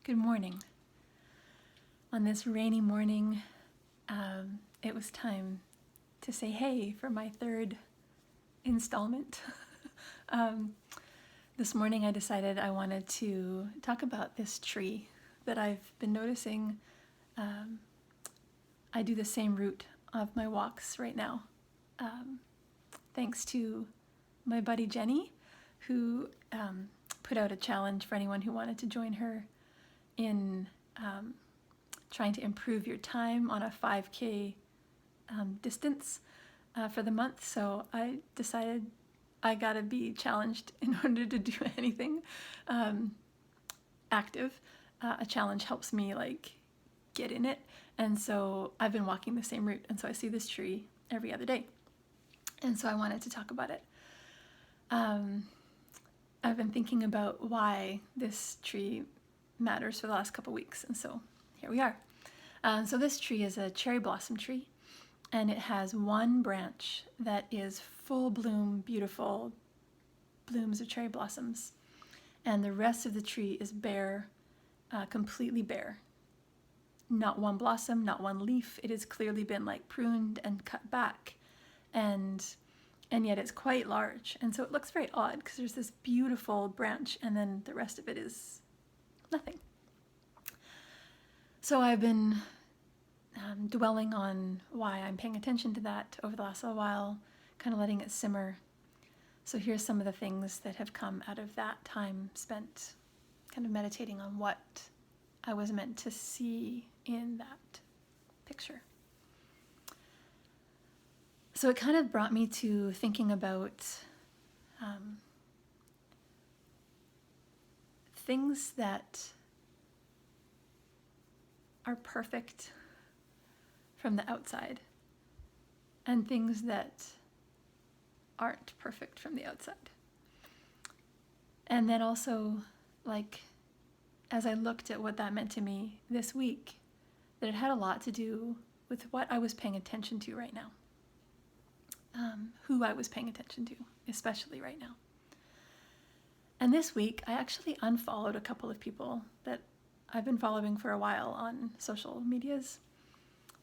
Good morning. On this rainy morning, it was time to say hey for my third installment. This morning I decided I wanted to talk about this tree that I've been noticing. I do the same route of my walks right now, thanks to my buddy Jenny, who put out a challenge for anyone who wanted to join her in trying to improve your time on a 5K distance for the month. So I decided I gotta be challenged in order to do anything active. A challenge helps me get in it, and so I've been walking the same route, and so I see this tree every other day, and so I wanted to talk about it. I've been thinking about why this tree matters for the last couple weeks, and so here we are. So this tree is a cherry blossom tree, and it has one branch that is full bloom, beautiful blooms of cherry blossoms, and the rest of the tree is bare, completely bare. Not one blossom, not one leaf. It has clearly been pruned and cut back, and yet it's quite large, and so it looks very odd because there's this beautiful branch and then the rest of it is nothing. So I've been dwelling on why I'm paying attention to that over the last little while, kind of letting it simmer. So here's some of the things that have come out of that time spent kind of meditating on what I was meant to see in that picture. So it kind of brought me to thinking about things that are perfect from the outside and things that aren't perfect from the outside. And then also, as I looked at what that meant to me this week, that it had a lot to do with what I was paying attention to right now. Who I was paying attention to, especially right now. And this week, I actually unfollowed a couple of people that I've been following for a while on social medias.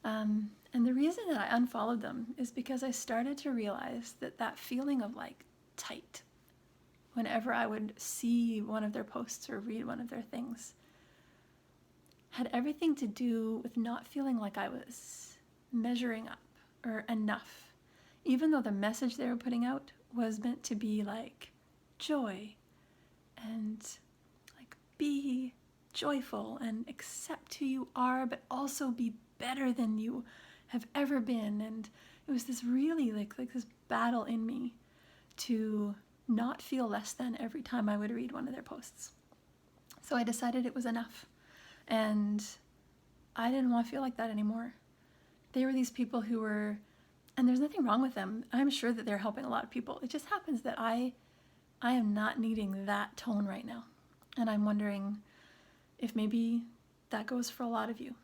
And the reason that I unfollowed them is because I started to realize that feeling of tight, whenever I would see one of their posts or read one of their things, had everything to do with not feeling like I was measuring up or enough. Even though the message they were putting out was meant to be joy and be joyful and accept who you are, but also be better than you have ever been. And it was this really this battle in me to not feel less than every time I would read one of their posts. So I decided it was enough, and I didn't want to feel like that anymore. They were these people who were, and there's nothing wrong with them. I'm sure that they're helping a lot of people. It just happens that I am not needing that tone right now. And I'm wondering if maybe that goes for a lot of you.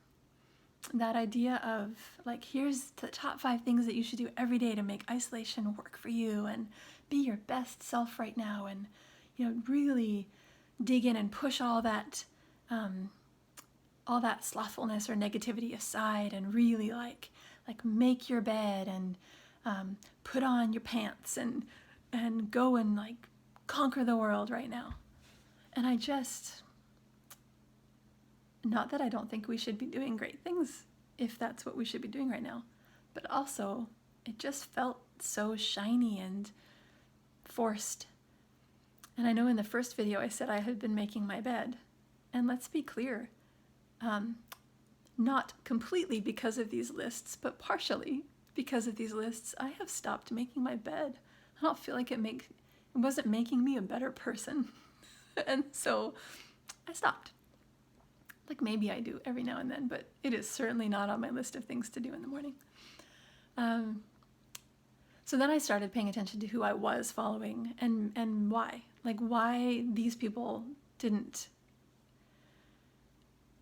That idea of here's the top 5 things that you should do every day to make isolation work for you and be your best self right now, and really dig in and push all that slothfulness or negativity aside, and really make your bed and put on your pants and go and conquer the world right now. And I just, not that I don't think we should be doing great things if that's what we should be doing right now, but also it just felt so shiny and forced. And I know in the first video I said I had been making my bed, and let's be clear, not completely because of these lists, but partially because of these lists, I have stopped making my bed. I don't feel like it wasn't making me a better person. And so I stopped. Maybe I do every now and then, but it is certainly not on my list of things to do in the morning. So then I started paying attention to who I was following and why. Why these people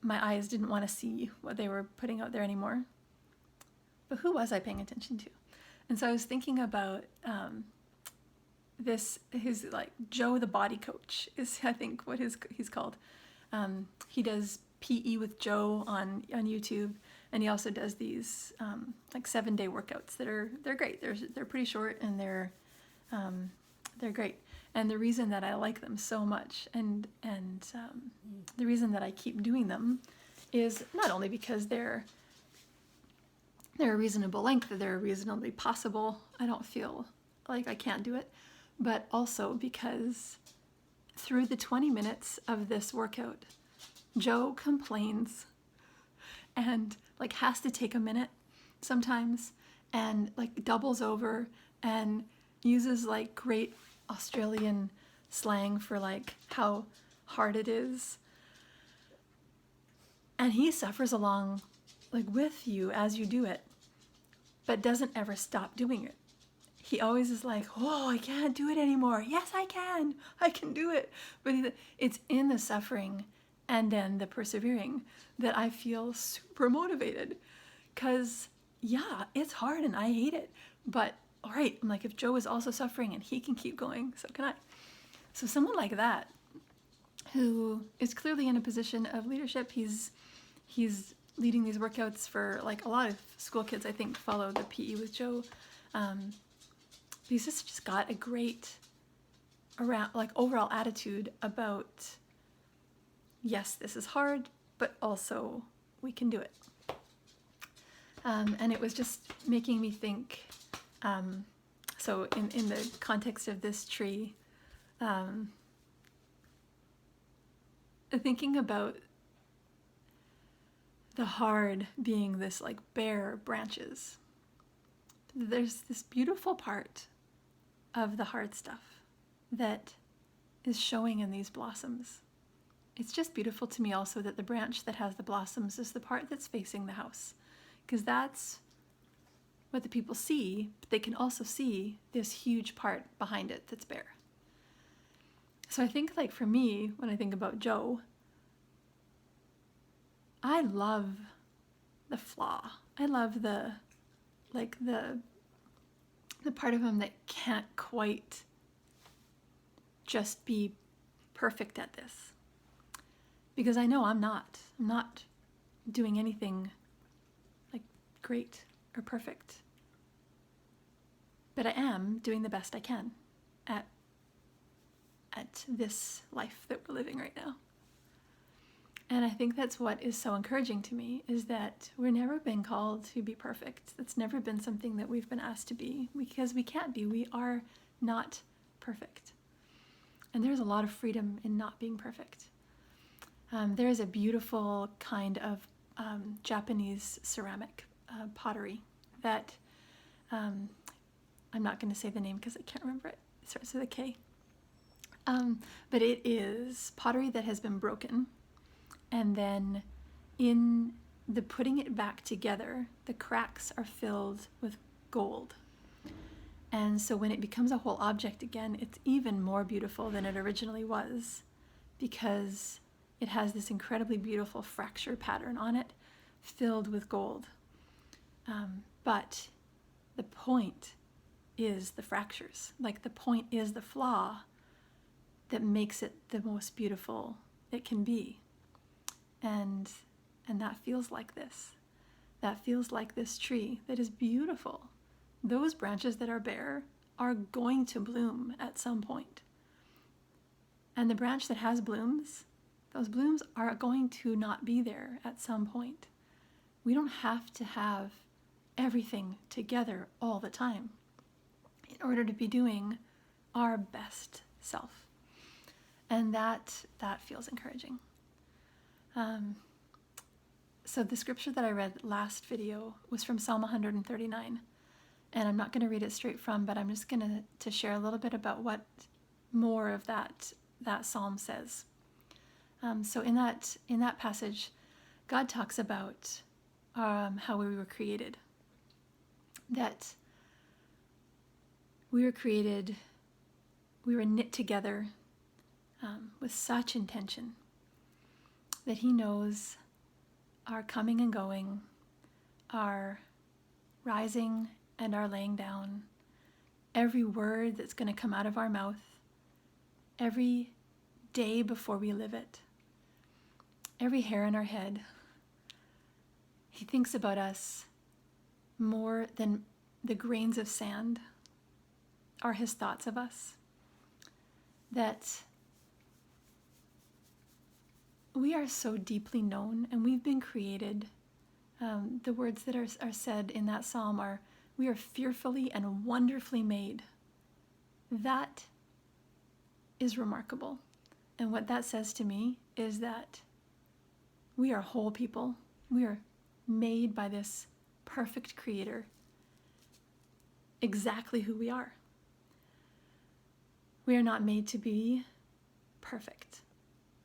my eyes didn't want to see what they were putting out there anymore. But who was I paying attention to? And so I was thinking about his Joe the body coach is, I think, what he's called. He does PE with Joe on YouTube, and he also does these like 7-day workouts they're great. They're pretty short, and they're great. And the reason that I like them so much, and the reason that I keep doing them, is not only because they're a reasonable length, they're reasonably possible. I don't feel like I can't do it, but also because through the 20 minutes of this workout, Joe complains and like has to take a minute sometimes, and like doubles over and uses like great Australian slang for like how hard it is. And he suffers along like with you as you do it, but doesn't ever stop doing it. He always is like, oh, I can't do it anymore. Yes, I can do it. But it's in the suffering and then the persevering that I feel super motivated, because yeah, it's hard and I hate it. But all right, I'm like, if Joe is also suffering and he can keep going, so can I. So someone like that, who is clearly in a position of leadership, he's leading these workouts for like a lot of school kids, I think, follow the PE with Joe. He's just got a great overall attitude about, yes, this is hard, but also we can do it. And it was just making me think, so in the context of this tree, thinking about the hard being this like bare branches. There's this beautiful part of the hard stuff that is showing in these blossoms. It's just beautiful to me also that the branch that has the blossoms is the part that's facing the house, because that's what the people see, but they can also see this huge part behind it that's bare. So I think, like, for me, when I think about Joe, I love the flaw. I love the part of him that can't quite just be perfect at this. Because I know I'm not doing anything like great or perfect. But I am doing the best I can at this life that we're living right now. And I think that's what is so encouraging to me, is that we've never been called to be perfect. That's never been something that we've been asked to be, because we can't be. We are not perfect. And there's a lot of freedom in not being perfect. There is a beautiful kind of Japanese ceramic pottery that, I'm not going to say the name because I can't remember it. It starts with a K. But it is pottery that has been broken. And then in the putting it back together, the cracks are filled with gold. And so when it becomes a whole object again, it's even more beautiful than it originally was, because it has this incredibly beautiful fracture pattern on it, filled with gold. But the point is the fractures. Like, the point is the flaw that makes it the most beautiful it can be. And that feels like this. That feels like this tree that is beautiful. Those branches that are bare are going to bloom at some point. And the branch that has blooms, those blooms are going to not be there at some point. We don't have to have everything together all the time in order to be doing our best self. And that feels encouraging. So the scripture that I read last video was from Psalm 139. And I'm not going to read it straight from, but I'm just going to share a little bit about what more of that psalm says. So in that passage, God talks about how we were created. That we were created, we were knit together with such intention that He knows our coming and going, our rising and our laying down, every word that's going to come out of our mouth, every day before we live it. every hair on our head. He thinks about us more than the grains of sand are his thoughts of us. That we are so deeply known and we've been created. The words that are said in that psalm are, we are fearfully and wonderfully made. That is remarkable. And what that says to me is that we are whole people. We are made by this perfect creator, exactly who we are. We are not made to be perfect,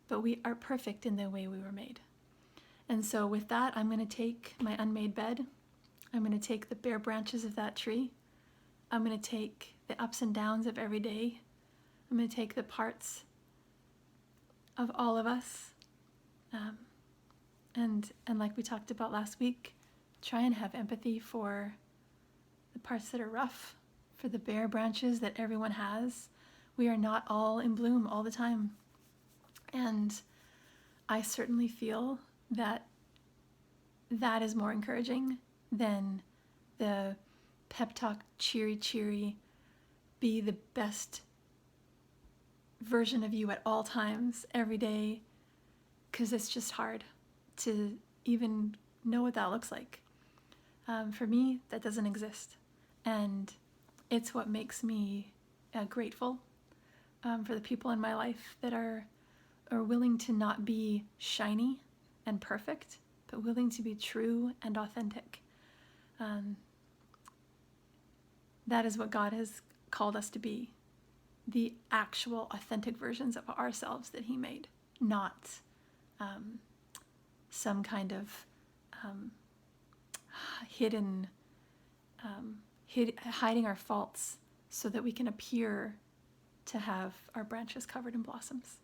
but we are perfect in the way we were made. And so with that, I'm going to take my unmade bed. I'm going to take the bare branches of that tree. I'm going to take the ups and downs of every day. I'm going to take the parts of all of us. And like we talked about last week, try and have empathy for the parts that are rough, for the bare branches that everyone has. We are not all in bloom all the time. And I certainly feel that that is more encouraging than the pep talk, cheery, be the best version of you at all times, every day, because it's just hard to even know what that looks like. For me, that doesn't exist. And it's what makes me grateful for the people in my life that are willing to not be shiny and perfect, but willing to be true and authentic. That is what God has called us to be, the actual authentic versions of ourselves that he made, not some kind of hiding our faults so that we can appear to have our branches covered in blossoms.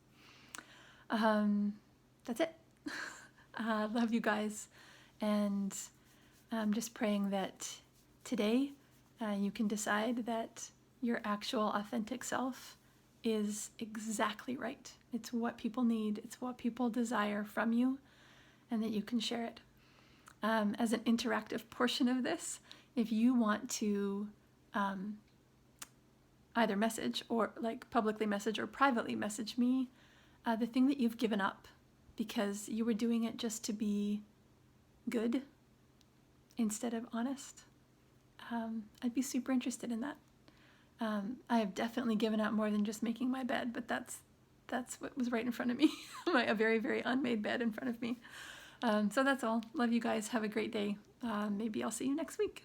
That's it. Love you guys, and I'm just praying that today you can decide that your actual authentic self is exactly right. It's what people need, it's what people desire from you, and that you can share it. As an interactive portion of this, if you want to either message or like publicly message or privately message me the thing that you've given up because you were doing it just to be good instead of honest, I'd be super interested in that. I have definitely given up more than just making my bed, but that's what was right in front of me. A very, very unmade bed in front of me. So that's all. Love you guys. Have a great day. Maybe I'll see you next week.